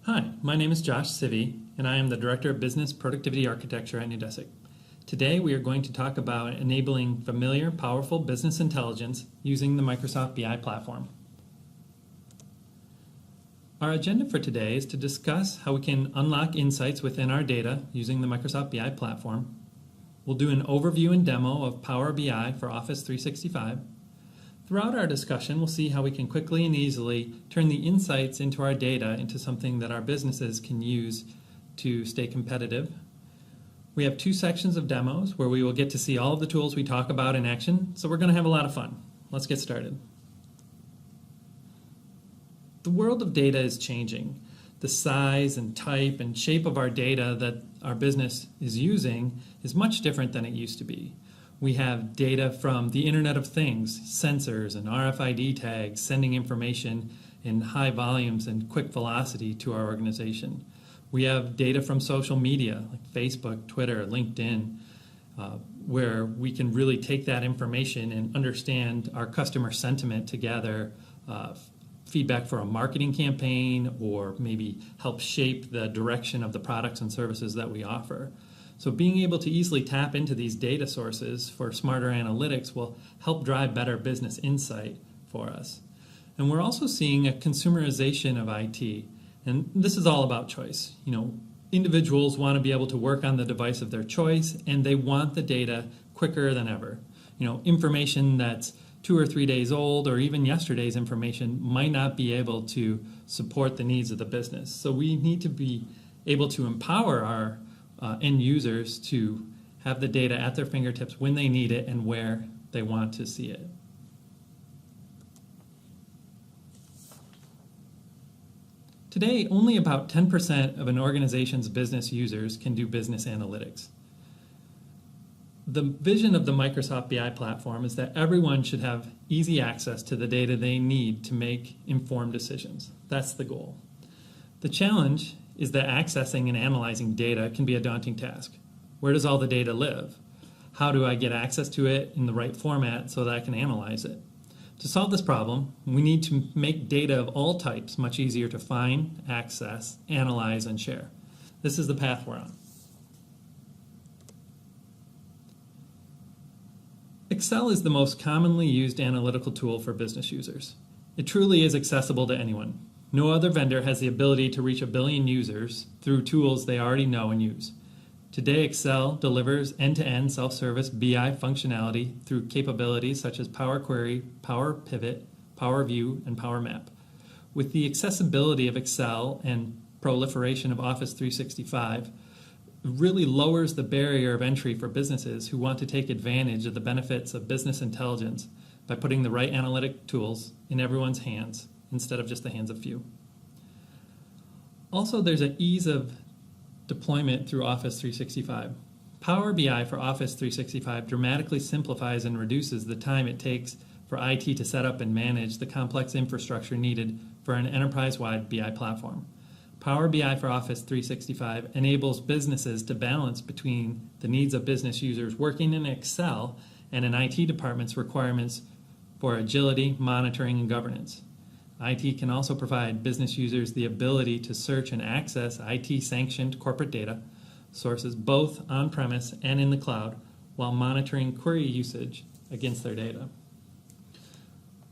Hi, my name is Josh Civi, and I am the Director of Business Productivity Architecture at Neudesic. Today we are going to talk about enabling familiar, powerful business intelligence using the Microsoft BI platform. Our agenda for today is to discuss how we can unlock insights within our data using the Microsoft BI platform. We'll do an overview and demo of Power BI for Office 365. Throughout our discussion, we'll see how we can quickly and easily turn the insights into our data into something that our businesses can use to stay competitive. We have two sections of demos where we will get to see all of the tools we talk about in action, so we're going to have a lot of fun. Let's get started. The world of data is changing. The size and type and shape of our data that our business is using is much different than it used to be. We have data from the Internet of Things, sensors and RFID tags sending information in high volumes and quick velocity to our organization. We have data from social media like Facebook, Twitter, LinkedIn, where we can really take that information and understand our customer sentiment to gather feedback for a marketing campaign or maybe help shape the direction of the products and services that we offer. So being able to easily tap into these data sources for smarter analytics will help drive better business insight for us. And we're also seeing a consumerization of IT. And this is all about choice. Individuals want to be able to work on the device of their choice, and they want the data quicker than ever. Information that's 2 or 3 days old or even yesterday's information might not be able to support the needs of the business. So we need to be able to empower our end users to have the data at their fingertips when they need it and where they want to see it. Today, only about 10% of an organization's business users can do business analytics. The vision of the Microsoft BI platform is that everyone should have easy access to the data they need to make informed decisions. That's the goal. The challenge is that accessing and analyzing data can be a daunting task. Where does all the data live? How do I get access to it in the right format so that I can analyze it? To solve this problem, we need to make data of all types much easier to find, access, analyze, and share. This is the path we're on. Excel is the most commonly used analytical tool for business users. It truly is accessible to anyone. No other vendor has the ability to reach 1 billion users through tools they already know and use. Today, Excel delivers end-to-end self-service BI functionality through capabilities such as Power Query, Power Pivot, Power View, and Power Map. With the accessibility of Excel and proliferation of Office 365, it really lowers the barrier of entry for businesses who want to take advantage of the benefits of business intelligence by putting the right analytic tools in everyone's hands instead of just the hands of few. Also, there's an ease of deployment through Office 365. Power BI for Office 365 dramatically simplifies and reduces the time it takes for IT to set up and manage the complex infrastructure needed for an enterprise-wide BI platform. Power BI for Office 365 enables businesses to balance between the needs of business users working in Excel and an IT department's requirements for agility, monitoring, and governance. IT can also provide business users the ability to search and access IT-sanctioned corporate data sources both on-premise and in the cloud while monitoring query usage against their data.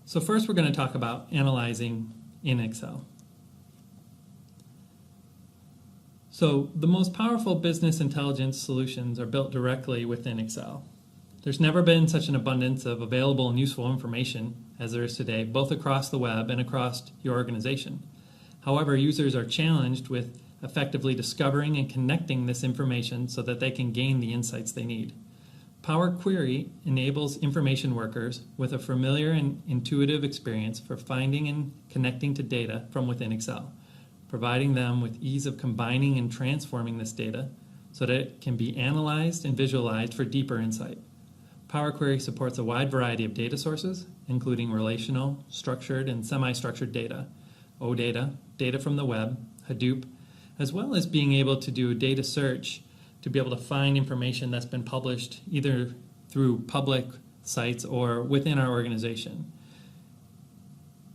So first we're going to talk about analyzing in Excel. So the most powerful business intelligence solutions are built directly within Excel. There's never been such an abundance of available and useful information as there is today, both across the web and across your organization. However, users are challenged with effectively discovering and connecting this information so that they can gain the insights they need. Power Query enables information workers with a familiar and intuitive experience for finding and connecting to data from within Excel, providing them with ease of combining and transforming this data so that it can be analyzed and visualized for deeper insight. Power Query supports a wide variety of data sources, including relational, structured, and semi-structured data, OData, data from the web, Hadoop, as well as being able to do data search to be able to find information that's been published either through public sites or within our organization.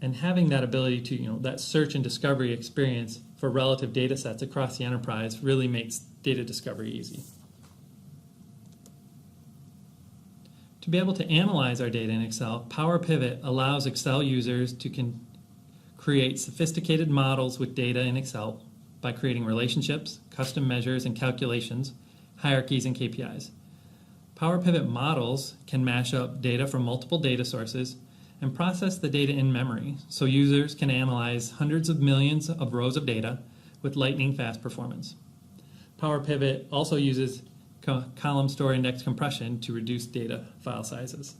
And having that ability to, that search and discovery experience for relative data sets across the enterprise really makes data discovery easy. To be able to analyze our data in Excel, Power Pivot allows Excel users to create sophisticated models with data in Excel by creating relationships, custom measures and calculations, hierarchies, and KPIs. Power Pivot models can mash up data from multiple data sources and process the data in memory so users can analyze hundreds of millions of rows of data with lightning-fast performance. Power Pivot also uses column store index compression to reduce data file sizes.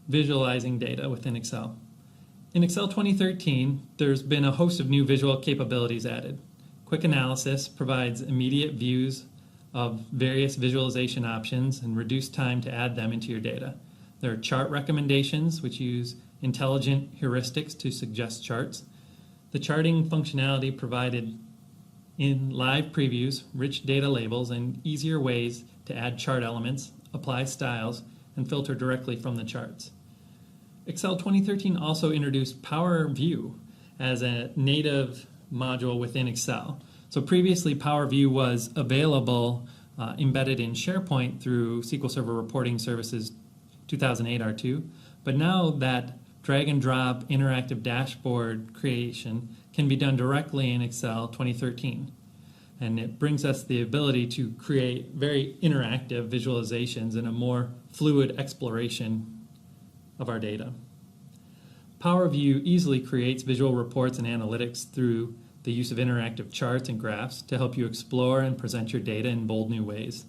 Visualizing data within Excel. In Excel 2013, there's been a host of new visual capabilities added. Quick Analysis provides immediate views of various visualization options and reduced time to add them into your data. There are chart recommendations, which use intelligent heuristics to suggest charts. The charting functionality provided in live previews, rich data labels, and easier ways to add chart elements, apply styles, and filter directly from the charts. Excel 2013 also introduced Power View as a native module within Excel. So previously, Power View was available embedded in SharePoint through SQL Server Reporting Services 2008 R2, but now that drag and drop interactive dashboard creation can be done directly in Excel 2013. And it brings us the ability to create very interactive visualizations and a more fluid exploration of our data. Power View easily creates visual reports and analytics through the use of interactive charts and graphs to help you explore and present your data in bold new ways.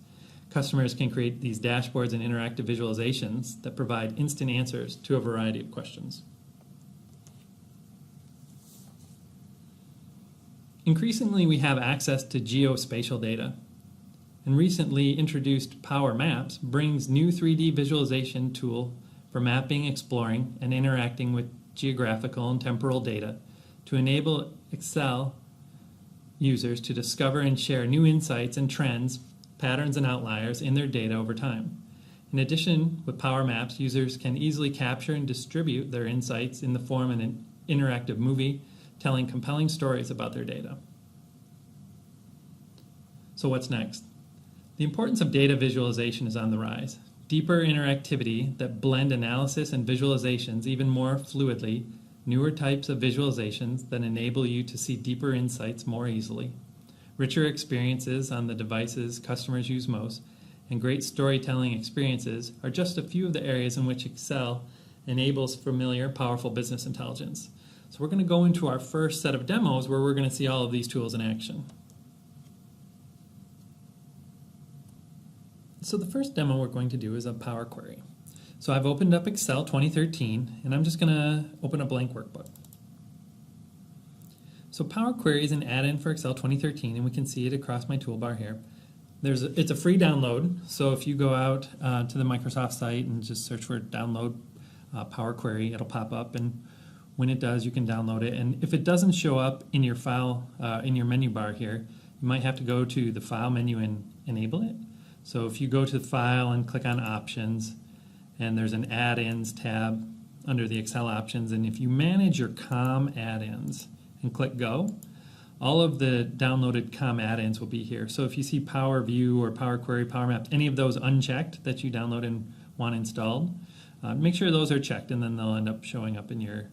Customers can create these dashboards and interactive visualizations that provide instant answers to a variety of questions. Increasingly, we have access to geospatial data, and recently introduced Power Maps brings new 3D visualization tool for mapping, exploring, and interacting with geographical and temporal data to enable Excel users to discover and share new insights and trends, patterns, and outliers in their data over time. In addition, with Power Maps, users can easily capture and distribute their insights in the form of an interactive movie telling compelling stories about their data. So what's next? The importance of data visualization is on the rise. Deeper interactivity that blend analysis and visualizations even more fluidly, newer types of visualizations that enable you to see deeper insights more easily, richer experiences on the devices customers use most, and great storytelling experiences are just a few of the areas in which Excel enables familiar, powerful business intelligence. So we're going to go into our first set of demos where we're going to see all of these tools in action. So the first demo we're going to do is a Power Query. So I've opened up Excel 2013, and I'm just going to open a blank workbook. So Power Query is an add-in for Excel 2013, and we can see it across my toolbar here. It's a free download, so if you go out to the Microsoft site and just search for download Power Query, it'll pop up, and when it does, you can download it. And if it doesn't show up in your file, in your menu bar here, you might have to go to the File menu and enable it. So if you go to the File and click on Options, and there's an Add-ins tab under the Excel options, and if you manage your COM add-ins and click Go, all of the downloaded COM add-ins will be here. So if you see Power View or Power Query, Power Maps, any of those unchecked that you download and want installed, make sure those are checked, and then they'll end up showing up in your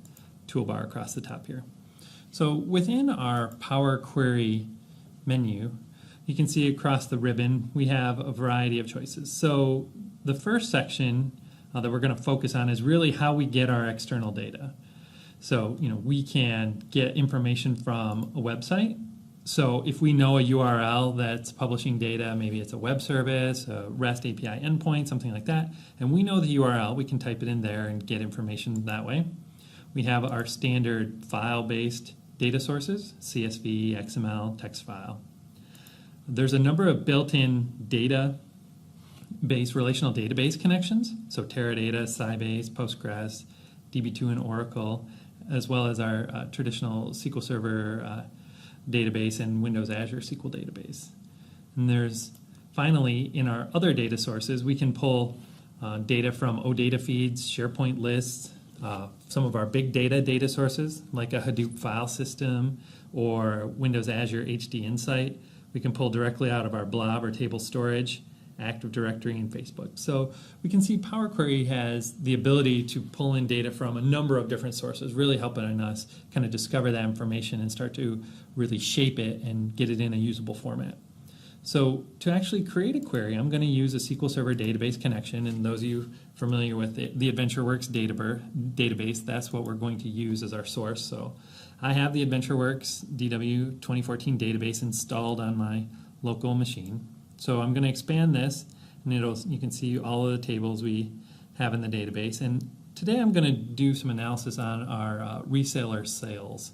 toolbar across the top here. So within our Power Query menu, you can see across the ribbon we have a variety of choices. So the first section that we're going to focus on is really how we get our external data. So we can get information from a website. So if we know a URL that's publishing data, maybe it's a web service, a REST API endpoint, something like that, and we know the URL, we can type it in there and get information that way. We have our standard file-based data sources, CSV, XML, text file. There's a number of built-in database, relational database connections, so Teradata, Sybase, Postgres, DB2 and Oracle, as well as our traditional SQL Server database and Windows Azure SQL database. And there's finally, in our other data sources, we can pull data from OData feeds, SharePoint lists, some of our big data sources like a Hadoop file system or Windows Azure HD Insight. We can pull directly out of our blob or table storage, Active Directory, and Facebook. So we can see Power Query has the ability to pull in data from a number of different sources, really helping us kind of discover that information and start to really shape it and get it in a usable format. So to actually create a query, I'm going to use a SQL Server database connection, and those of you familiar with the AdventureWorks database, that's what we're going to use as our source. So I have the AdventureWorks DW 2014 database installed on my local machine. So I'm going to expand this, and you can see all of the tables we have in the database. And today I'm going to do some analysis on our reseller sales.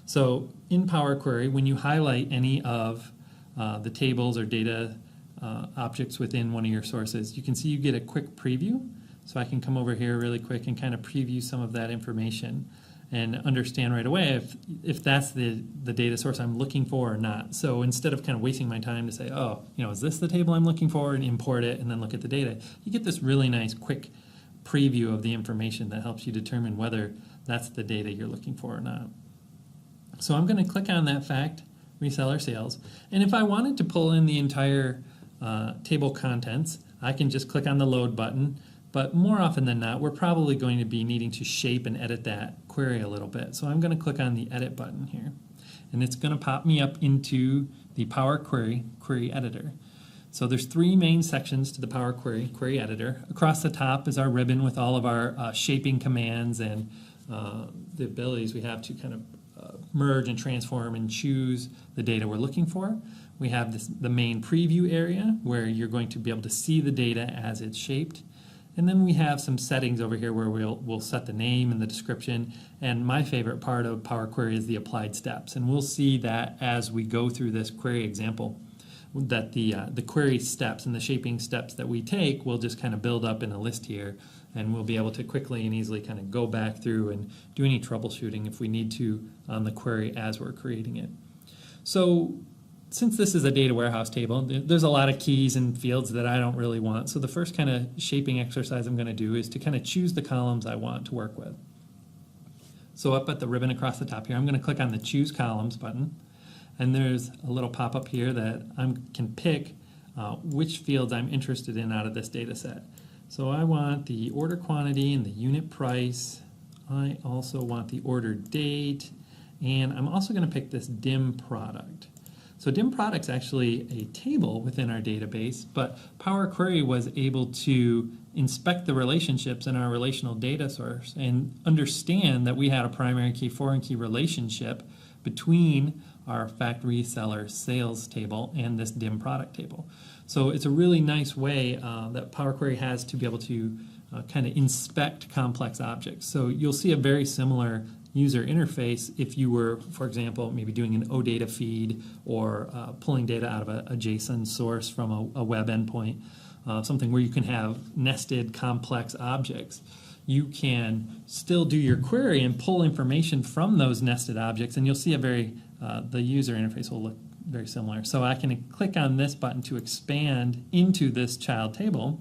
So in Power Query, when you highlight any of the tables or data objects within one of your sources, you can see you get a quick preview. So I can come over here really quick and kind of preview some of that information and understand right away if that's the data source I'm looking for or not. So instead of kind of wasting my time to say, oh, is this the table I'm looking for, and import it and then look at the data, you get this really nice quick preview of the information that helps you determine whether that's the data you're looking for or not. So I'm going to click on that fact, reseller sales, and if I wanted to pull in the entire table contents, I can just click on the load button. But more often than not, we're probably going to be needing to shape and edit that query a little bit. So I'm going to click on the edit button here, and it's going to pop me up into the Power Query Editor. So there's three main sections to the Power Query Editor. Across the top is our ribbon with all of our shaping commands and the abilities we have to kind of merge and transform and choose the data we're looking for. We have the main preview area where you're going to be able to see the data as it's shaped. And then we have some settings over here where we'll set the name and the description. And my favorite part of Power Query is the applied steps. And we'll see that as we go through this query example, that the query steps and the shaping steps that we take will just kind of build up in a list here. And we'll be able to quickly and easily kind of go back through and do any troubleshooting if we need to on the query as we're creating it. So since this is a data warehouse table, there's a lot of keys and fields that I don't really want. So the first kind of shaping exercise I'm going to do is to kind of choose the columns I want to work with. So up at the ribbon across the top here, I'm going to click on the Choose Columns button. And there's a little pop-up here that I can pick which fields I'm interested in out of this data set. So I want the order quantity and the unit price. I also want the order date. And I'm also going to pick this dim product. So dim product's actually a table within our database, but Power Query was able to inspect the relationships in our relational data source and understand that we had a primary key, foreign key relationship between our fact reseller sales table and this dim product table. So it's a really nice way that Power Query has to be able to kind of inspect complex objects. So you'll see a very similar user interface if you were, for example, maybe doing an OData feed or pulling data out of a JSON source from a web endpoint, something where you can have nested complex objects. You can still do your query and pull information from those nested objects, and you'll see the user interface will look very similar. So I can click on this button to expand into this child table,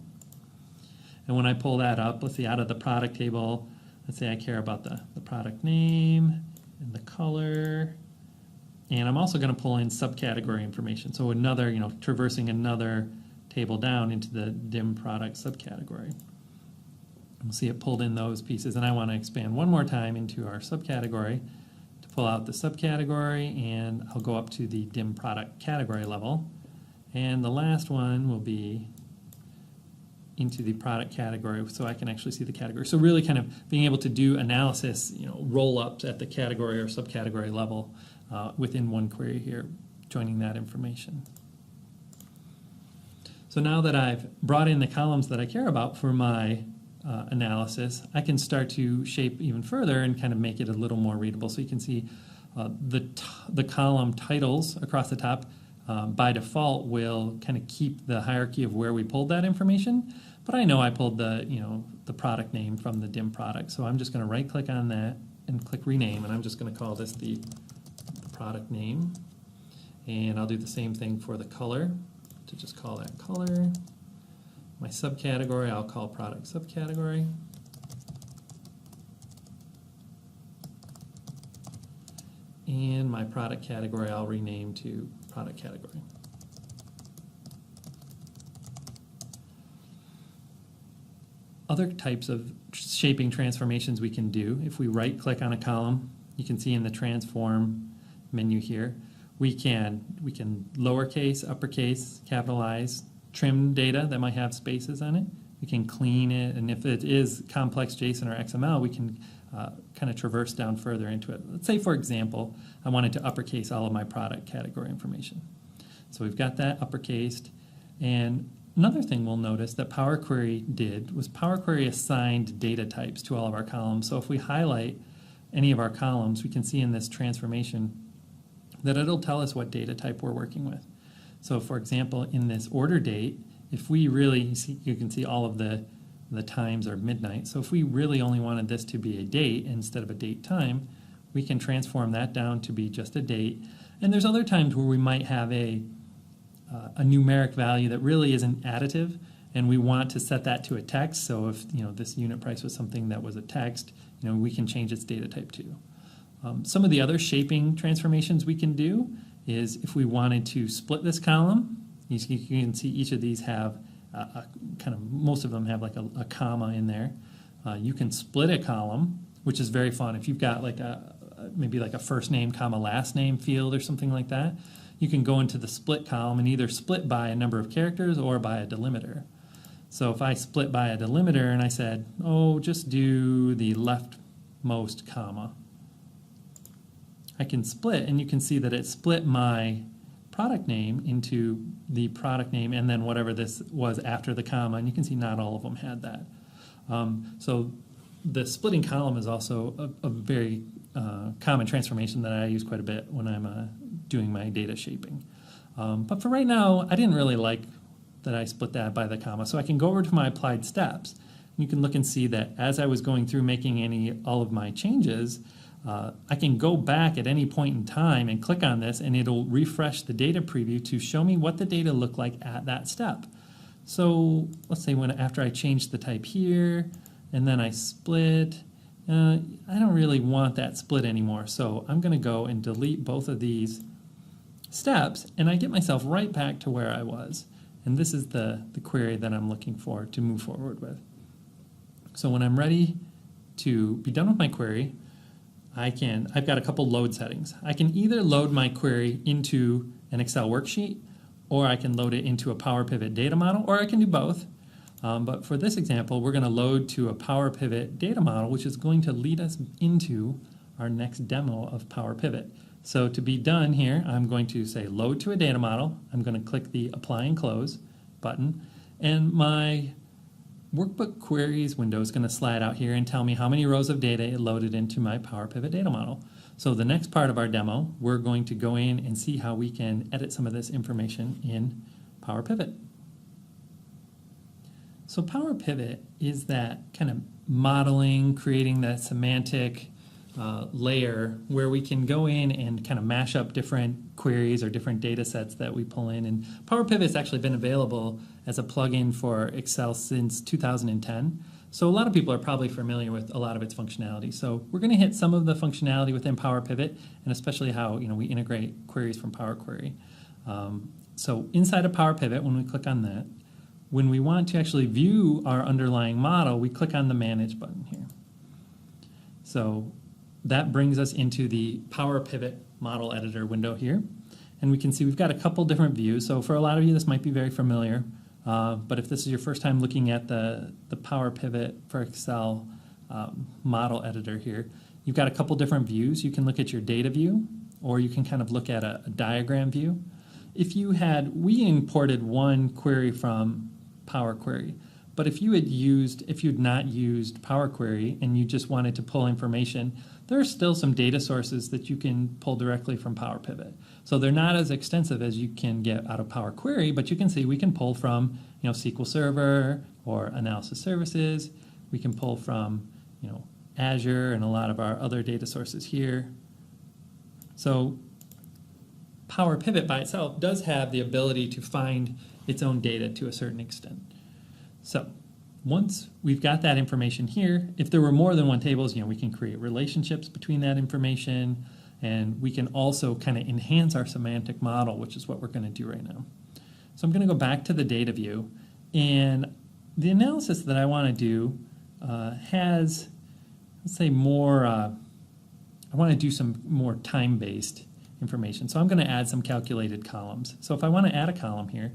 and when I pull that up, let's see, out of the product table, let's say I care about the product name and the color, and I'm also going to pull in subcategory information. So another, traversing another table down into the dim product subcategory. We'll see it pulled in those pieces, and I want to expand one more time into our subcategory to pull out the subcategory, and I'll go up to the dim product category level, and the last one will be into the product category so I can actually see the category. So really kind of being able to do analysis, roll-ups at the category or subcategory level within one query here, joining that information. So now that I've brought in the columns that I care about for my analysis, I can start to shape even further and kind of make it a little more readable. So you can see the column titles across the top by default will kind of keep the hierarchy of where we pulled that information, but I know I pulled the product name from the dim product, so I'm just going to right click on that and click rename, and I'm just going to call this the product name, and I'll do the same thing for the color, to just call that color, My subcategory I'll call product subcategory. And my product category I'll rename to product category. Other types of shaping transformations we can do, if we right click on a column, you can see in the transform menu here, we can lowercase, uppercase, capitalize, trim data that might have spaces on it. We can clean it, and if it is complex JSON or XML, we can kind of traverse down further into it. Let's say, for example, I wanted to uppercase all of my product category information. So we've got that uppercased, and another thing we'll notice that Power Query did was Power Query assigned data types to all of our columns. So if we highlight any of our columns, we can see in this transformation that it'll tell us what data type we're working with. So for example, in this order date, if we really, you can see all of the times are midnight. So if we really only wanted this to be a date instead of a date time, we can transform that down to be just a date. And there's other times where we might have a numeric value that really isn't additive, and we want to set that to a text. So if this unit price was something that was a text, we can change its data type too. Some of the other shaping transformations we can do is if we wanted to split this column, you can see each of these have most of them have like a comma in there. You can split a column, which is very fun. If you've got like maybe like a first name, comma, last name field or something like that, you can go into the split column and either split by a number of characters or by a delimiter. So if I split by a delimiter and I said, oh, just do the leftmost comma, I can split, and you can see that it split my product name into the product name and then whatever this was after the comma, and you can see not all of them had that. So the splitting column is also a very common transformation that I use quite a bit when I'm doing my data shaping. But for right now, I didn't really like that I split that by the comma, so I can go over to my applied steps. You can look and see that as I was going through making all of my changes, I can go back at any point in time and click on this, and it'll refresh the data preview to show me what the data looked like at that step. So let's say after I changed the type here, and then I split, I don't really want that split anymore. So I'm going to go and delete both of these steps, and I get myself right back to where I was. And this is the query that I'm looking for to move forward with. So when I'm ready to be done with my query, I've got a couple load settings. I can either load my query into an Excel worksheet, or I can load it into a Power Pivot data model, or I can do both. But for this example, we're going to load to a Power Pivot data model, which is going to lead us into our next demo of Power Pivot. So to be done here, I'm going to say load to a data model. I'm going to click the apply and close button, and my Workbook Queries window is going to slide out here and tell me how many rows of data it loaded into my Power Pivot data model. So the next part of our demo, we're going to go in and see how we can edit some of this information in Power Pivot. So Power Pivot is that kind of modeling, creating that semantic layer where we can go in and kind of mash up different queries or different data sets that we pull in. And Power Pivot has actually been available as a plugin for Excel since 2010. So a lot of people are probably familiar with a lot of its functionality. So we're going to hit some of the functionality within Power Pivot, and especially how we integrate queries from Power Query. So inside of Power Pivot, when we click on that, when we want to actually view our underlying model, we click on the Manage button here. So that brings us into the Power Pivot Model Editor window here. And we can see we've got a couple different views. So for a lot of you, this might be very familiar. But if this is your first time looking at the Power Pivot for Excel model editor here, you've got a couple different views. You can look at your data view, or you can kind of look at a diagram view. We imported one query from Power Query, but if you'd not used Power Query and you just wanted to pull information, there are still some data sources that you can pull directly from Power Pivot. So they're not as extensive as you can get out of Power Query, but you can see we can pull from SQL Server or Analysis Services. We can pull from Azure and a lot of our other data sources here. So Power Pivot by itself does have the ability to find its own data to a certain extent. So once we've got that information here, if there were more than one tables, we can create relationships between that information, and we can also kind of enhance our semantic model, which is what we're going to do right now. So I'm going to go back to the data view, and the analysis that I want to do has, let's say, more, I want to do some more time-based information. So I'm going to add some calculated columns. So if I want to add a column here,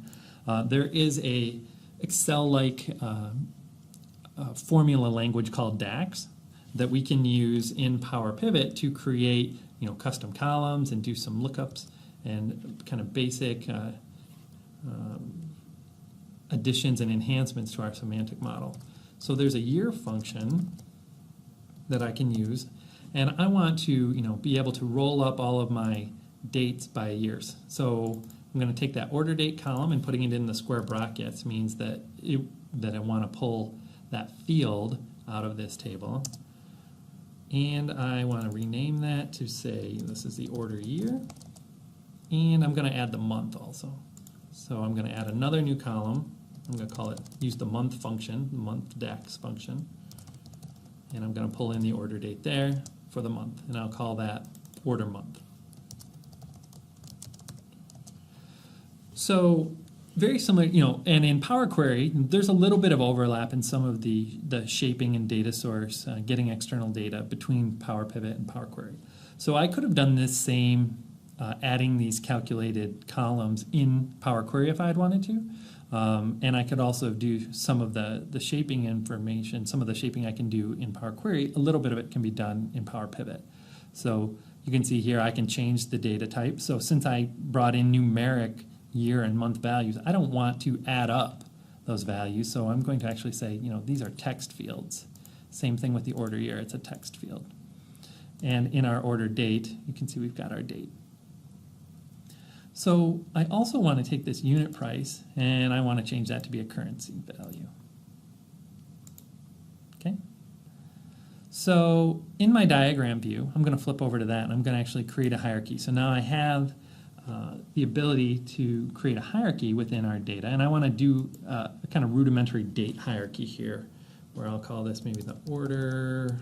there is a Excel-like formula language called DAX that we can use in Power Pivot to create custom columns and do some lookups and kind of basic additions and enhancements to our semantic model. So there's a year function that I can use, and I want to be able to roll up all of my dates by years. So I'm going to take that order date column and putting it in the square brackets means that I want to pull that field out of this table. And I want to rename that to say this is the order year. And I'm going to add the month also. So I'm going to add another new column. I'm going to use the month function, the month DAX function. And I'm going to pull in the order date there for the month. And I'll call that order month. So very similar, and in Power Query, there's a little bit of overlap in some of the shaping and data source, getting external data between Power Pivot and Power Query. So I could have done this same, adding these calculated columns in Power Query if I had wanted to. And I could also do some of the shaping information, some of the shaping I can do in Power Query. A little bit of it can be done in Power Pivot. So you can see here I can change the data type. So since I brought in numeric year and month values, I don't want to add up those values, so I'm going to actually say, these are text fields. Same thing with the order year, it's a text field. And in our order date, you can see we've got our date. So I also want to take this unit price and I want to change that to be a currency value. Okay. So in my diagram view, I'm going to flip over to that and I'm going to actually create a hierarchy. So now I have the ability to create a hierarchy within our data, and I want to do a kind of rudimentary date hierarchy here, where I'll call this maybe the order,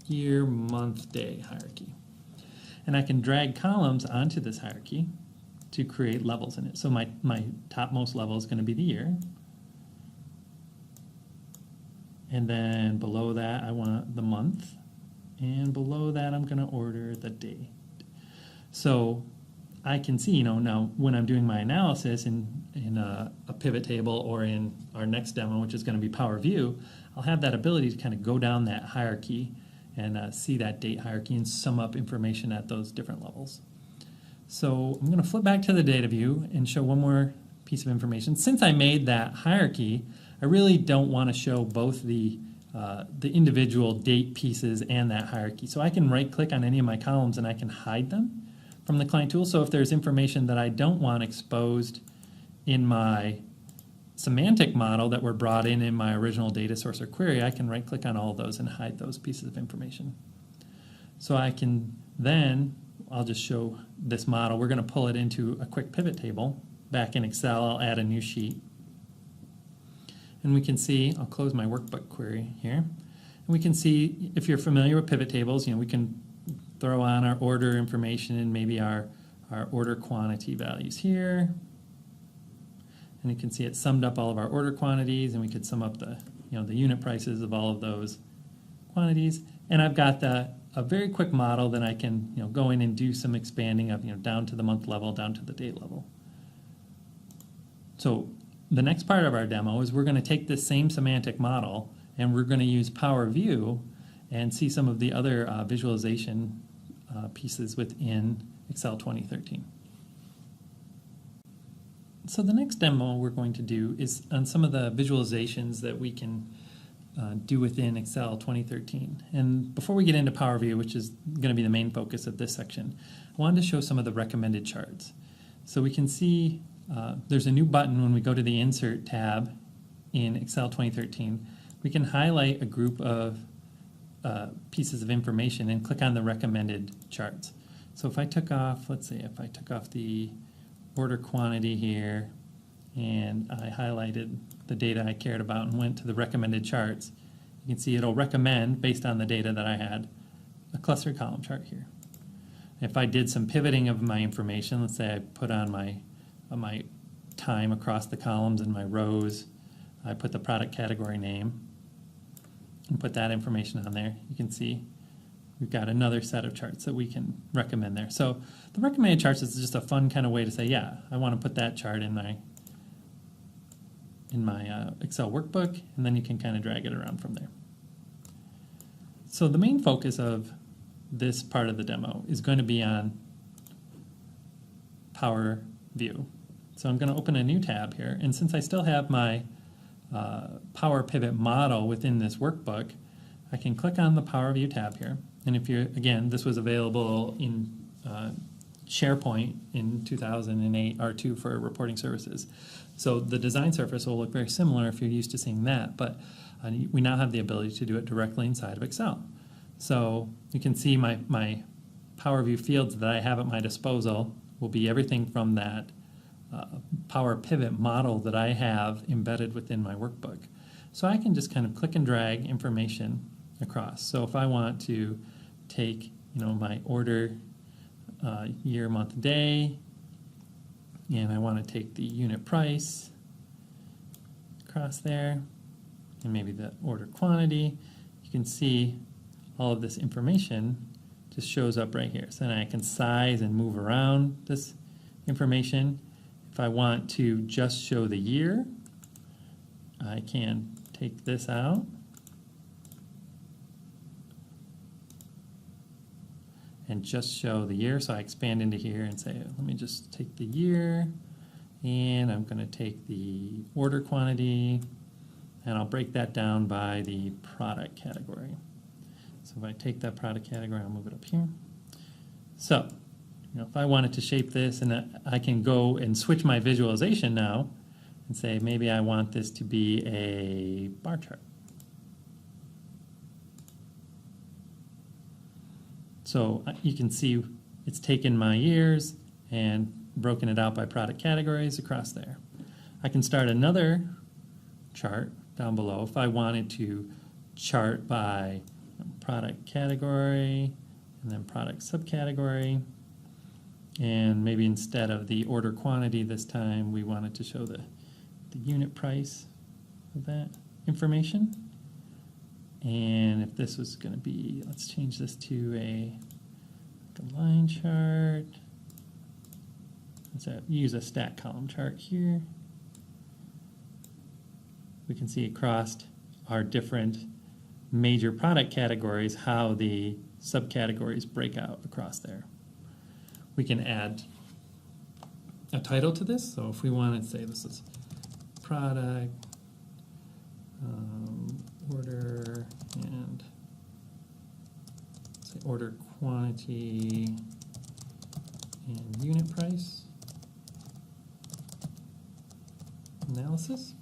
year, month, day hierarchy. And I can drag columns onto this hierarchy to create levels in it. So my topmost level is going to be the year, and then below that I want the month, and below that I'm going to order the day. So I can see, now when I'm doing my analysis in a pivot table or in our next demo, which is going to be Power View, I'll have that ability to kind of go down that hierarchy and see that date hierarchy and sum up information at those different levels. So I'm going to flip back to the data view and show one more piece of information. Since I made that hierarchy, I really don't want to show both the individual date pieces and that hierarchy. So I can right-click on any of my columns and I can hide them from the client tool. So if there's information that I don't want exposed in my semantic model that were brought in my original data source or query, I can right click on all of those and hide those pieces of information. So I can then, I'll just show this model. We're going to pull it into a quick pivot table. Back in Excel, I'll add a new sheet. And we can see, I'll close my workbook query here. And we can see, if you're familiar with pivot tables, we can throw on our order information and maybe our order quantity values here. And you can see it summed up all of our order quantities, and we could sum up the unit prices of all of those quantities. And I've got a very quick model that I can go in and do some expanding of down to the month level, down to the date level. So the next part of our demo is we're going to take this same semantic model and we're going to use Power View and see some of the other visualization pieces within Excel 2013. So the next demo we're going to do is on some of the visualizations that we can do within Excel 2013. And before we get into Power View, which is going to be the main focus of this section, I wanted to show some of the recommended charts. So we can see there's a new button when we go to the Insert tab in Excel 2013. We can highlight a group of pieces of information and click on the recommended charts. So if I took off, let's say if I took off the order quantity here and I highlighted the data I cared about and went to the recommended charts, you can see it'll recommend, based on the data that I had, a cluster column chart here. If I did some pivoting of my information, let's say I put on my time across the columns and my rows, I put the product category name and put that information on there, you can see we've got another set of charts that we can recommend there. So the recommended charts is just a fun kind of way to say, yeah, I want to put that chart in my Excel workbook, and then you can kind of drag it around from there. So the main focus of this part of the demo is going to be on Power View. So I'm going to open a new tab here, and since I still have my Power Pivot model within this workbook, I can click on the Power View tab here. And if you're, again, this was available in SharePoint in 2008 R2 for reporting services. So the design surface will look very similar if you're used to seeing that, but we now have the ability to do it directly inside of Excel. So you can see my Power View fields that I have at my disposal will be everything from that Power Pivot model that I have embedded within my workbook. So I can just kind of click and drag information across. So if I want to take, my order year, month, day, and I want to take the unit price across there, and maybe the order quantity, you can see all of this information just shows up right here. So then I can size and move around this information. If I want to just show the year, I can take this out and just show the year. So I expand into here and say, let me just take the year, and I'm going to take the order quantity, and I'll break that down by the product category. So if I take that product category, I'll move it up here. So, if I wanted to shape this, and I can go and switch my visualization now and say, maybe I want this to be a bar chart. So you can see it's taken my years and broken it out by product categories across there. I can start another chart down below if I wanted to chart by product category and then product subcategory, and maybe instead of the order quantity this time we wanted to show the unit price of that information. And if this was going to be, let's change this to a line chart. Let's use a stack column chart here. We can see across our different major product categories how the subcategories break out across there. We can add a title to this. So if we want to say this is product, order, and say order quantity and unit price analysis.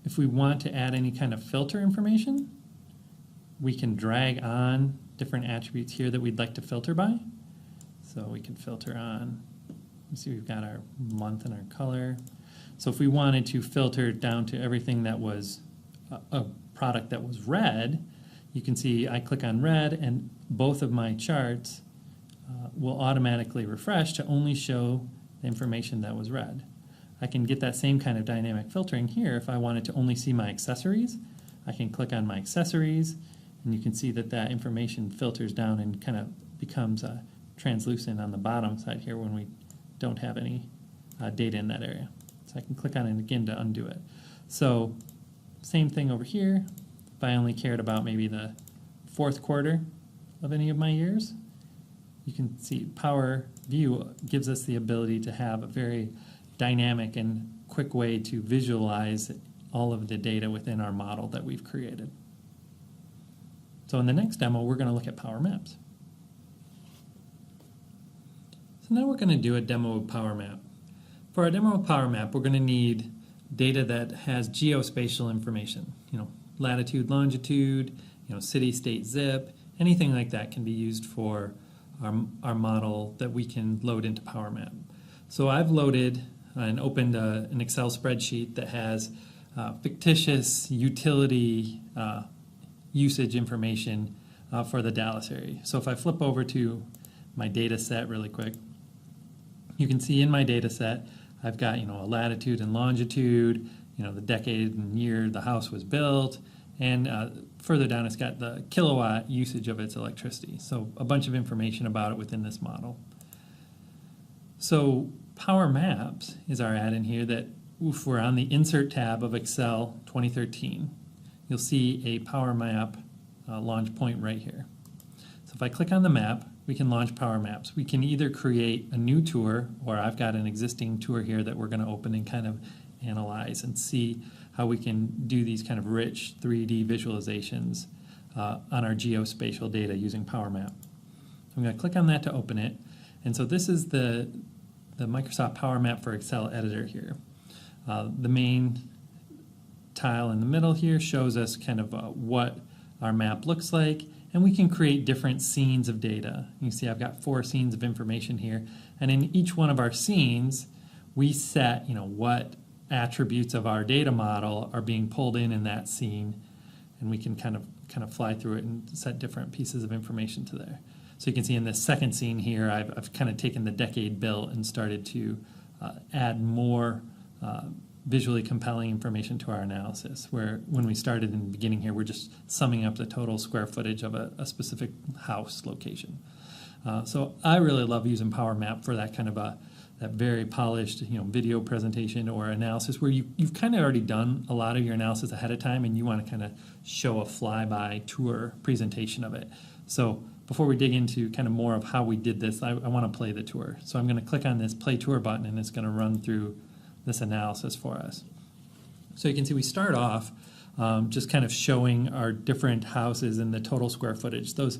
If we want to add any kind of filter information, we can drag on different attributes here that we'd like to filter by. So we can filter on, you see we've got our month and our color. So if we wanted to filter down to everything that was a product that was red, you can see I click on red and both of my charts will automatically refresh to only show the information that was red. I can get that same kind of dynamic filtering here if I wanted to only see my accessories. I can click on my accessories, and you can see that that information filters down and kind of becomes translucent on the bottom side here when we don't have any data in that area. So I can click on it again to undo it. So same thing over here. If I only cared about maybe the fourth quarter of any of my years, you can see Power View gives us the ability to have a very dynamic and quick way to visualize all of the data within our model that we've created. So in the next demo, we're going to look at Power Maps. So now we're going to do a demo of Power Map. For our demo of Power Map, we're going to need data that has geospatial information. Latitude, longitude, city, state, zip, anything like that can be used for our model that we can load into Power Map. So I've loaded and opened an Excel spreadsheet that has fictitious utility usage information for the Dallas area. So if I flip over to my data set really quick, you can see in my data set I've got a latitude and longitude, the decade and year the house was built, and further down it's got the kilowatt usage of its electricity. So a bunch of information about it within this model. So Power Maps is our add-in here that if we're on the Insert tab of Excel 2013, you'll see a Power Map launch point right here. So if I click on the map, we can launch Power Maps. We can either create a new tour, or I've got an existing tour here that we're going to open and kind of analyze and see how we can do these kind of rich 3D visualizations on our geospatial data using Power Map. I'm going to click on that to open it. And so this is the Microsoft Power Map for Excel editor here. The main tile in the middle here shows us kind of what our map looks like, and we can create different scenes of data. You see I've got 4 scenes of information here, and in each one of our scenes we set what attributes of our data model are being pulled in that scene, and we can kind of fly through it and set different pieces of information to there. So you can see in this second scene here I've kind of taken the decade built and started to add more visually compelling information to our analysis, where when we started in the beginning here, we're just summing up the total square footage of a specific house location. So I really love using Power Map for that kind of that very polished video presentation or analysis where you've kind of already done a lot of your analysis ahead of time and you want to kind of show a flyby tour presentation of it. So before we dig into kind of more of how we did this, I want to play the tour. So I'm going to click on this Play Tour button, and it's going to run through this analysis for us. So you can see we start off just kind of showing our different houses and the total square footage. Those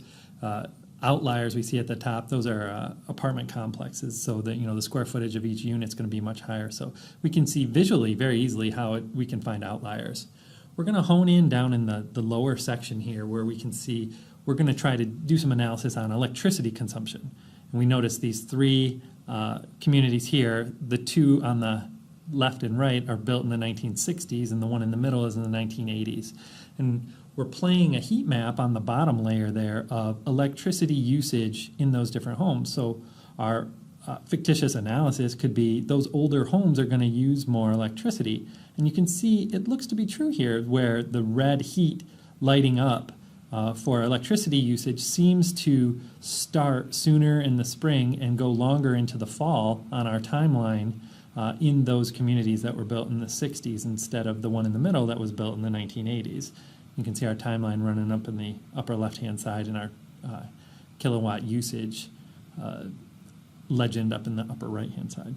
outliers we see at the top, those are apartment complexes, so that the square footage of each unit is going to be much higher. So we can see visually very easily how we can find outliers. We're going to hone in down in the lower section here where we can see we're going to try to do some analysis on electricity consumption. And we notice these 3 communities here. The 2 on the left and right are built in the 1960s, and the one in the middle is in the 1980s. And we're playing a heat map on the bottom layer there of electricity usage in those different homes. So our fictitious analysis could be those older homes are going to use more electricity. And you can see it looks to be true here, where the red heat lighting up for electricity usage seems to start sooner in the spring and go longer into the fall on our timeline in those communities that were built in the 60s instead of the one in the middle that was built in the 1980s. You can see our timeline running up in the upper left-hand side and our kilowatt usage legend up in the upper right-hand side.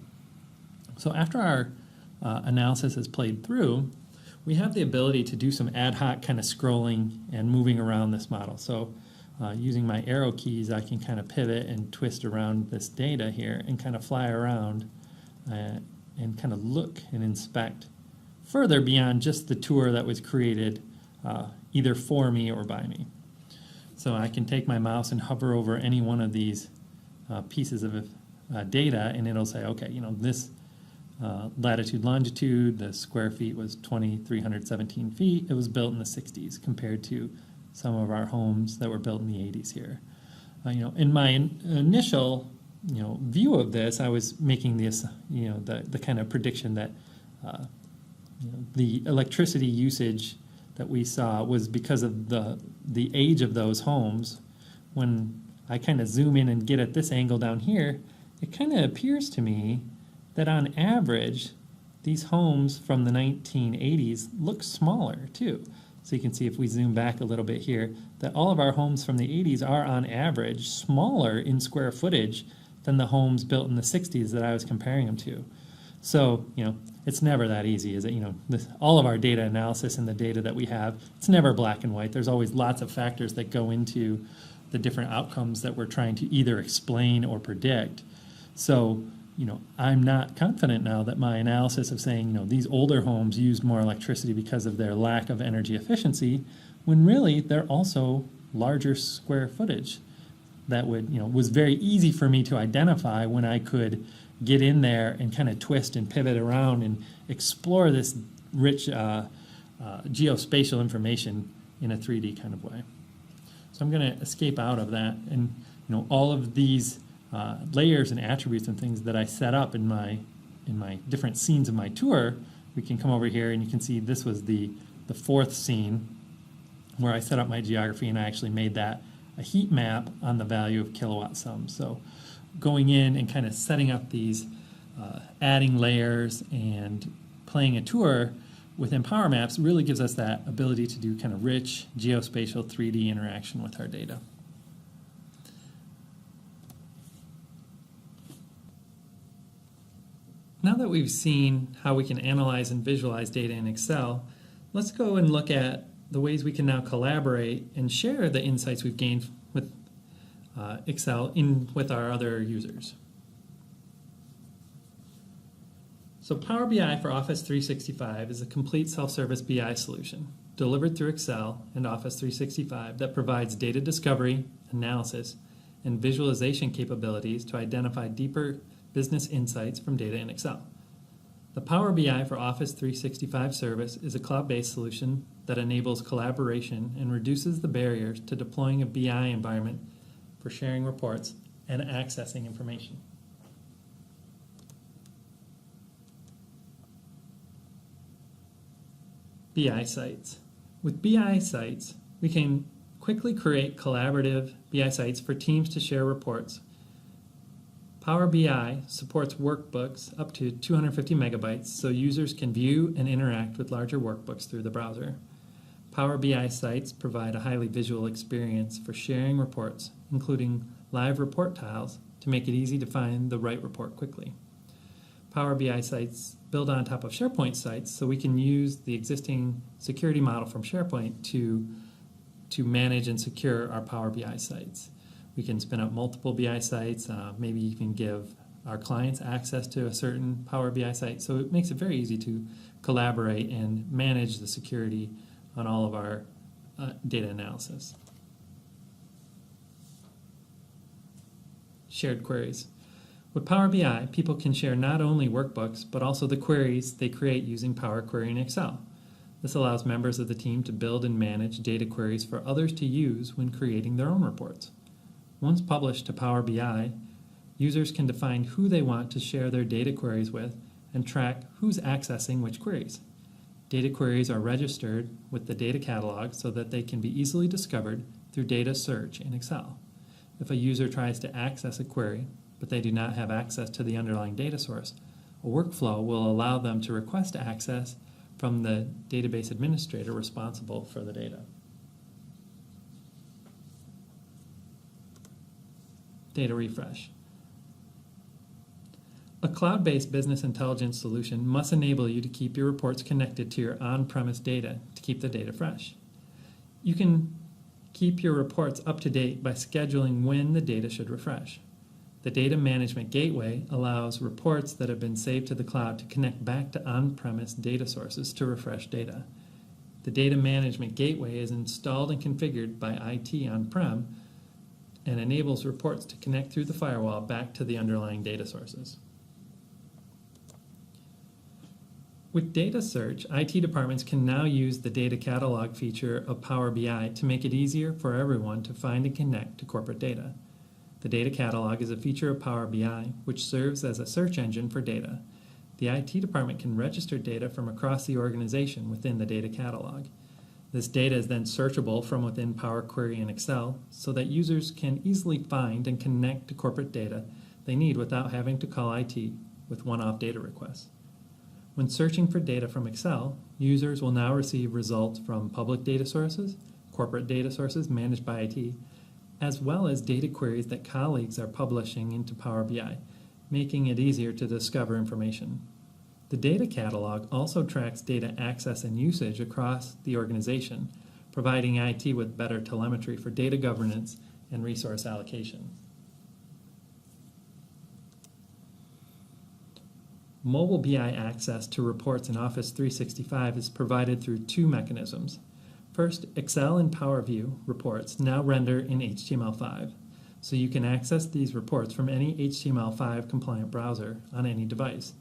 So after our analysis is played through, we have the ability to do some ad hoc kind of scrolling and moving around this model. So using my arrow keys, I can kind of pivot and twist around this data here and kind of fly around and kind of look and inspect further beyond just the tour that was created either for me or by me. So I can take my mouse and hover over any one of these pieces of data, and it'll say, okay, this latitude, longitude, the square feet was 2,317 feet. It was built in the 60s compared to some of our homes that were built in the 80s here. In my initial view of this, I was making this, the kind of prediction that the electricity usage that we saw was because of the age of those homes. When I kind of zoom in and get at this angle down here, it kind of appears to me that on average, these homes from the 1980s look smaller too. So you can see if we zoom back a little bit here, that all of our homes from the 80s are on average smaller in square footage than the homes built in the 60s that I was comparing them to. So, it's never that easy, is it? All of our data analysis and the data that we have, it's never black and white. There's always lots of factors that go into the different outcomes that we're trying to either explain or predict. So, I'm not confident now that my analysis of saying, these older homes used more electricity because of their lack of energy efficiency, when really they're also larger square footage. that was very easy for me to identify when I could get in there and kind of twist and pivot around and explore this rich geospatial information in a 3D kind of way. So I'm going to escape out of that, and all of these layers and attributes and things that I set up in my different scenes of my tour, we can come over here and you can see this was the fourth scene where I set up my geography, and I actually made that a heat map on the value of kilowatt sums. So going in and kind of setting up these, adding layers and playing a tour within Power Maps really gives us that ability to do kind of rich geospatial 3D interaction with our data. Now that we've seen how we can analyze and visualize data in Excel, let's go and look at the ways we can now collaborate and share the insights we've gained with Excel with our other users. So Power BI for Office 365 is a complete self-service BI solution delivered through Excel and Office 365 that provides data discovery, analysis, and visualization capabilities to identify deeper business insights from data in Excel. The Power BI for Office 365 service is a cloud-based solution that enables collaboration and reduces the barriers to deploying a BI environment for sharing reports and accessing information. BI sites. With BI sites, we can quickly create collaborative BI sites for teams to share reports. Power BI supports workbooks up to 250 megabytes so users can view and interact with larger workbooks through the browser. Power BI sites provide a highly visual experience for sharing reports, including live report tiles to make it easy to find the right report quickly. Power BI sites build on top of SharePoint sites, so we can use the existing security model from SharePoint to manage and secure our Power BI sites. We can spin up multiple BI sites, maybe even give our clients access to a certain Power BI site. So it makes it very easy to collaborate and manage the security on all of our data analysis. Shared queries. With Power BI, people can share not only workbooks, but also the queries they create using Power Query in Excel. This allows members of the team to build and manage data queries for others to use when creating their own reports. Once published to Power BI, users can define who they want to share their data queries with and track who's accessing which queries. Data queries are registered with the data catalog so that they can be easily discovered through data search in Excel. If a user tries to access a query, but they do not have access to the underlying data source, a workflow will allow them to request access from the database administrator responsible for the data. Data refresh. A cloud-based business intelligence solution must enable you to keep your reports connected to your on-premise data to keep the data fresh. You can keep your reports up to date by scheduling when the data should refresh. The Data Management Gateway allows reports that have been saved to the cloud to connect back to on-premise data sources to refresh data. The Data Management Gateway is installed and configured by IT on-prem and enables reports to connect through the firewall back to the underlying data sources. With data search, IT departments can now use the data catalog feature of Power BI to make it easier for everyone to find and connect to corporate data. The data catalog is a feature of Power BI which serves as a search engine for data. The IT department can register data from across the organization within the data catalog. This data is then searchable from within Power Query in Excel so that users can easily find and connect to corporate data they need without having to call IT with one-off data requests. When searching for data from Excel, users will now receive results from public data sources, corporate data sources managed by IT, as well as data queries that colleagues are publishing into Power BI, making it easier to discover information. The data catalog also tracks data access and usage across the organization, providing IT with better telemetry for data governance and resource allocation. Mobile BI access to reports in Office 365 is provided through two mechanisms. First, Excel and Power View reports now render in HTML5, so you can access these reports from any HTML5 compliant browser on any device.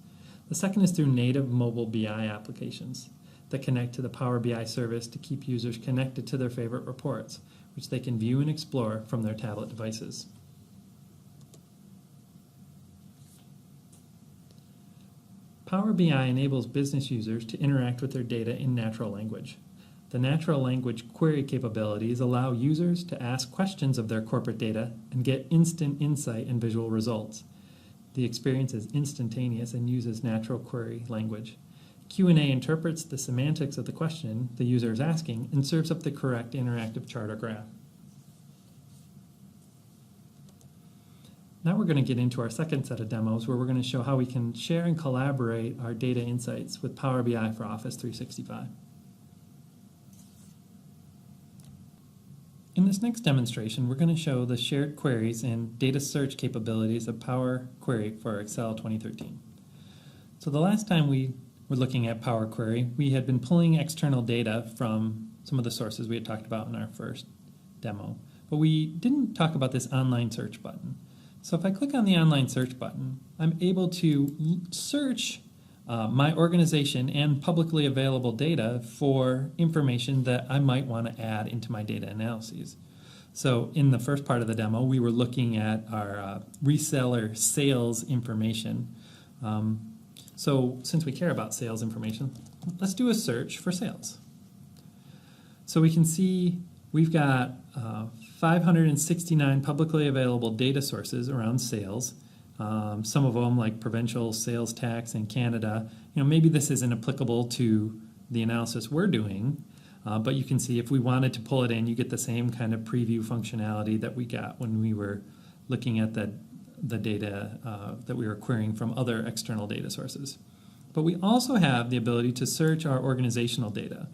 The second is through native mobile BI applications that connect to the Power BI service to keep users connected to their favorite reports, which they can view and explore from their tablet devices. Power BI enables business users to interact with their data in natural language. The natural language query capabilities allow users to ask questions of their corporate data and get instant insight and visual results. The experience is instantaneous and uses natural query language. Q&A interprets the semantics of the question the user is asking and serves up the correct interactive chart or graph. Now we're going to get into our second set of demos where we're going to show how we can share and collaborate our data insights with Power BI for Office 365. In this next demonstration, we're going to show the shared queries and data search capabilities of Power Query for Excel 2013. So the last time we were looking at Power Query, we had been pulling external data from some of the sources we had talked about in our first demo, but we didn't talk about this online search button. So if I click on the online search button, I'm able to search my organization and publicly available data for information that I might want to add into my data analyses. So in the first part of the demo, we were looking at our reseller sales information. So since we care about sales information, let's do a search for sales. So we can see we've got 569 publicly available data sources around sales. Some of them, like provincial sales tax in Canada, maybe this isn't applicable to the analysis we're doing, but you can see if we wanted to pull it in, you get the same kind of preview functionality that we got when we were looking at the data that we were querying from other external data sources. But we also have the ability to search our organizational data,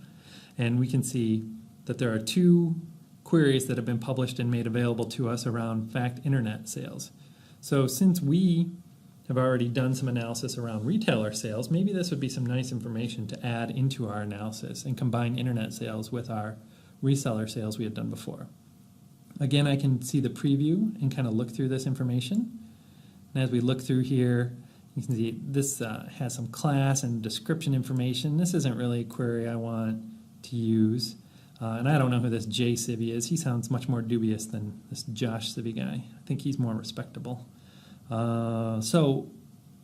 and we can see that there are two queries that have been published and made available to us around fact internet sales. So since we have already done some analysis around retailer sales, maybe this would be some nice information to add into our analysis and combine internet sales with our reseller sales we had done before. Again, I can see the preview and kind of look through this information. And as we look through here, you can see this has some class and description information. This isn't really a query I want to use. And I don't know who this Jay Civvy is. He sounds much more dubious than this Josh Civvy guy. I think he's more respectable. So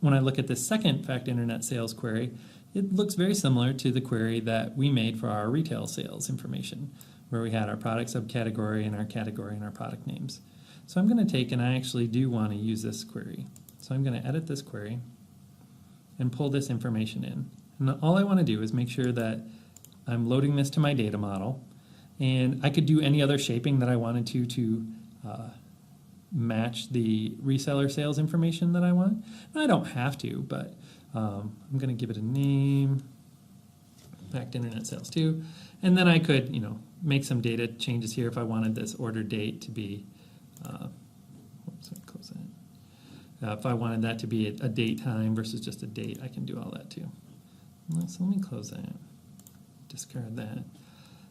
when I look at this second fact internet sales query, it looks very similar to the query that we made for our retail sales information, where we had our product subcategory and our category and our product names. So I'm going to take, and I actually do want to use this query. So I'm going to edit this query and pull this information in. And all I want to do is make sure that I'm loading this to my data model, and I could do any other shaping that I wanted to match the reseller sales information that I want. And I don't have to, but I'm going to give it a name, fact internet sales 2, and then I could make some data changes here if I wanted this order date to be, close that. If I wanted that to be a date time versus just a date, I can do all that too. So let me close that. Discard that,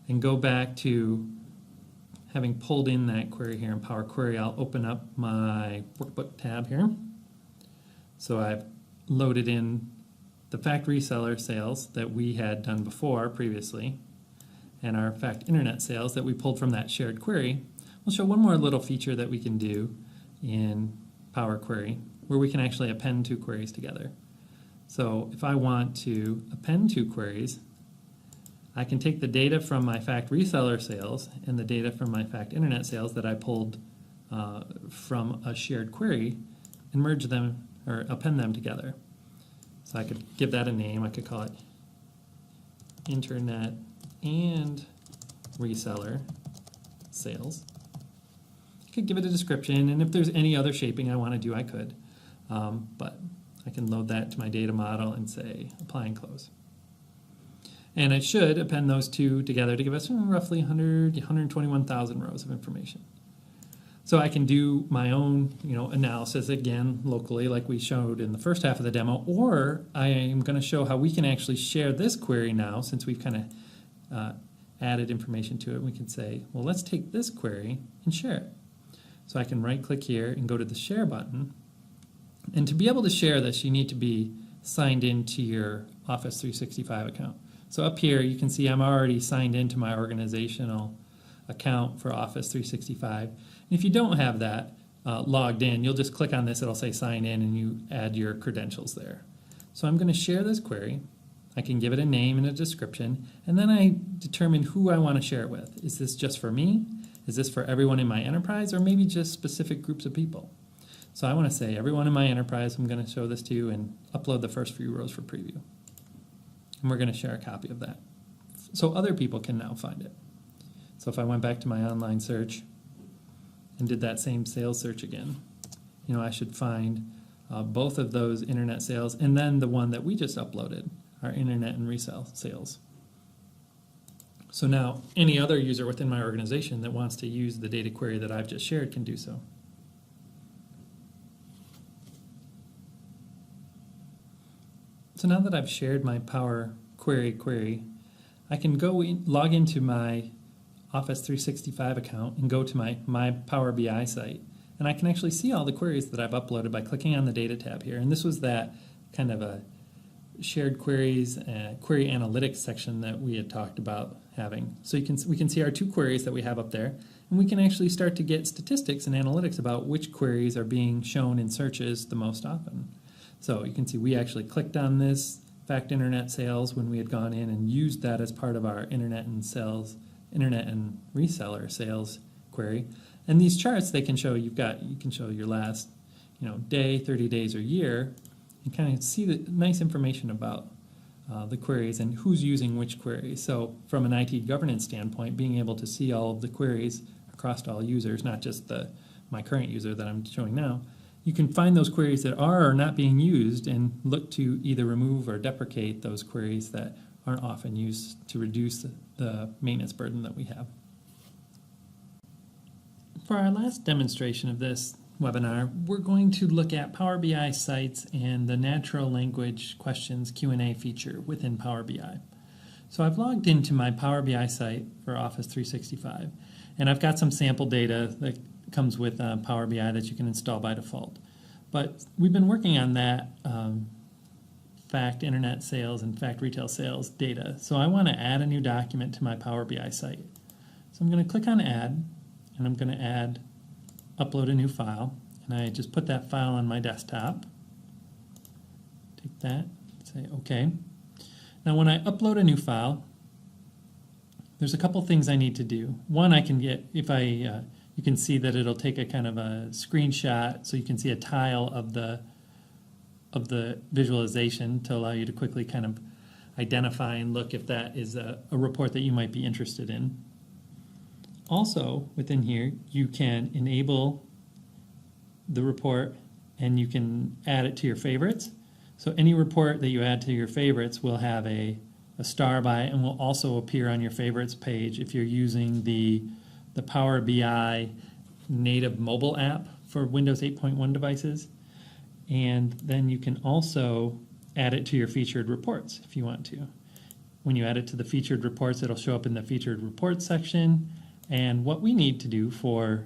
and go back to having pulled in that query here in Power Query. I'll open up my workbook tab here. So I've loaded in the fact reseller sales that we had done before previously, and our fact internet sales that we pulled from that shared query. We'll show one more little feature that we can do in Power Query where we can actually append two queries together. So if I want to append two queries, I can take the data from my fact reseller sales and the data from my fact internet sales that I pulled from a shared query and merge them or append them together. So I could give that a name. I could call it internet and reseller sales. I could give it a description, and if there's any other shaping I want to do, I could. But I can load that to my data model and say apply and close. And it should append those two together to give us roughly 121,000 rows of information. So I can do my own analysis again locally like we showed in the first half of the demo, or I am going to show how we can actually share this query now since we've kind of added information to it. We can say, well, let's take this query and share it. So I can right-click here and go to the Share button. And to be able to share this, you need to be signed into your Office 365 account. So up here, you can see I'm already signed into my organizational account for Office 365. And if you don't have that logged in, you'll just click on this, it'll say sign in, and you add your credentials there. So I'm going to share this query. I can give it a name and a description, and then I determine who I want to share it with. Is this just for me? Is this for everyone in my enterprise, or maybe just specific groups of people? So I want to say everyone in my enterprise, I'm going to show this to and upload the first few rows for preview. And we're going to share a copy of that. So other people can now find it. So if I went back to my online search and did that same sales search again, I should find both of those internet sales and then the one that we just uploaded, our internet and resale sales. So now any other user within my organization that wants to use the data query that I've just shared can do so. So now that I've shared my Power Query, I can go log into my Office 365 account and go to my Power BI site. And I can actually see all the queries that I've uploaded by clicking on the Data tab here. And this was that kind of a shared queries, query analytics section that we had talked about having. So we can see our 2 queries that we have up there. And we can actually start to get statistics and analytics about which queries are being shown in searches the most often. So you can see we actually clicked on this fact internet sales when we had gone in and used that as part of our internet and reseller sales query. And these charts, they can show you can show your last day, 30 days, or year, and kind of see the nice information about the queries and who's using which query. So from an IT governance standpoint, being able to see all of the queries across all users, not just my current user that I'm showing now, you can find those queries that are or not being used and look to either remove or deprecate those queries that aren't often used to reduce the maintenance burden that we have. For our last demonstration of this webinar, we're going to look at Power BI sites and the natural language questions Q&A feature within Power BI. So I've logged into my Power BI site for Office 365, and I've got some sample data that comes with Power BI that you can install by default. But we've been working on that fact internet sales and fact retail sales data. So I want to add a new document to my Power BI site. So I'm going to click on Add, and I'm going to upload a new file. And I just put that file on my desktop. Take that, say OK. Now when I upload a new file, there's a couple things I need to do. One, I can get, you can see that it'll take a kind of a screenshot, so you can see a tile of the visualization to allow you to quickly kind of identify and look if that is a report that you might be interested in. Also, within here, you can enable the report and you can add it to your favorites. So any report that you add to your favorites will have a star by it and will also appear on your favorites page if you're using the Power BI native mobile app for Windows 8.1 devices. And then you can also add it to your featured reports if you want to. When you add it to the featured reports, it'll show up in the featured reports section. And what we need to do for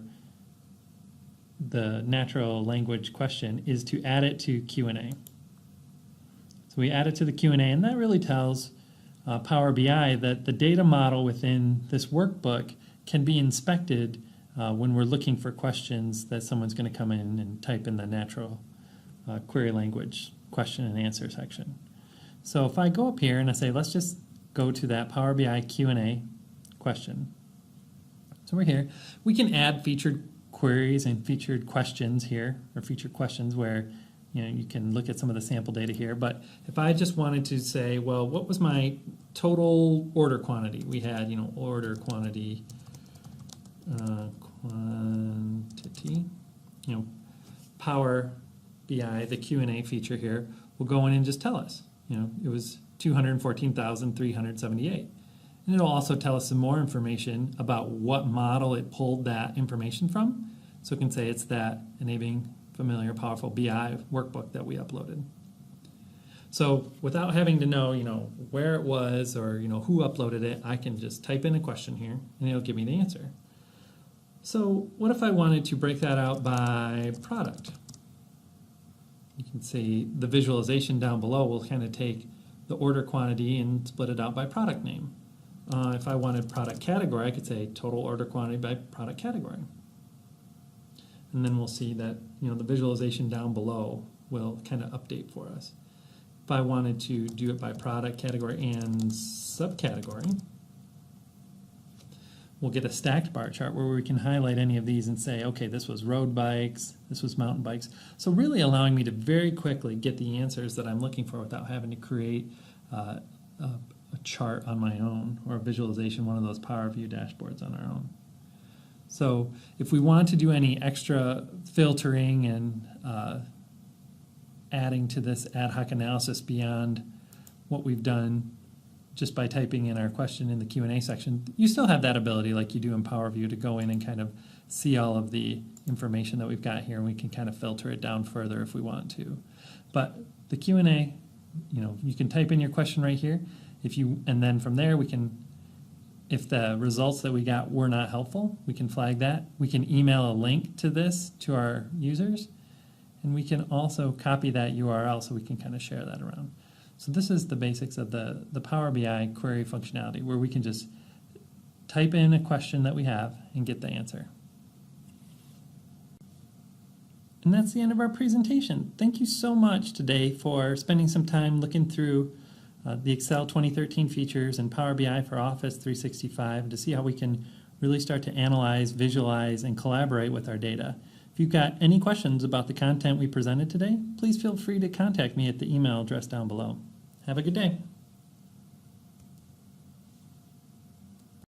the natural language question is to add it to Q&A. So we add it to the Q&A, and that really tells Power BI that the data model within this workbook can be inspected when we're looking for questions that someone's going to come in and type in the natural query language question and answer section. So if I go up here and I say, let's just go to that Power BI Q&A question. So we're here. We can add featured queries and featured questions here, or featured questions where you can look at some of the sample data here. But if I just wanted to say, well, what was my total order quantity? We had, order quantity, Power BI, the Q&A feature here, will go in and just tell us, it was 214,378. And it'll also tell us some more information about what model it pulled that information from. So it can say it's that enabling familiar, powerful BI workbook that we uploaded. So without having to know, where it was or, who uploaded it, I can just type in a question here and it'll give me the answer. So what if I wanted to break that out by product? You can see the visualization down below will kind of take the order quantity and split it out by product name. If I wanted product category, I could say total order quantity by product category. And then we'll see that the visualization down below will kind of update for us. If I wanted to do it by product category and subcategory, we'll get a stacked bar chart where we can highlight any of these and say, okay, this was road bikes, this was mountain bikes. So really allowing me to very quickly get the answers that I'm looking for without having to create a chart on my own or a visualization, one of those Power View dashboards on our own. So if we want to do any extra filtering and adding to this ad hoc analysis beyond what we've done just by typing in our question in the Q&A section, you still have that ability like you do in Power View to go in and kind of see all of the information that we've got here, and we can kind of filter it down further if we want to. But the Q&A, you can type in your question right here, and then from there we can, if the results that we got were not helpful, we can flag that. We can email a link to this to our users, and we can also copy that URL so we can kind of share that around. So this is the basics of the Power BI query functionality, where we can just type in a question that we have and get the answer. And that's the end of our presentation. Thank you so much today for spending some time looking through the Excel 2013 features and Power BI for Office 365 to see how we can really start to analyze, visualize, and collaborate with our data. If you've got any questions about the content we presented today, please feel free to contact me at the email address down below. Have a good day.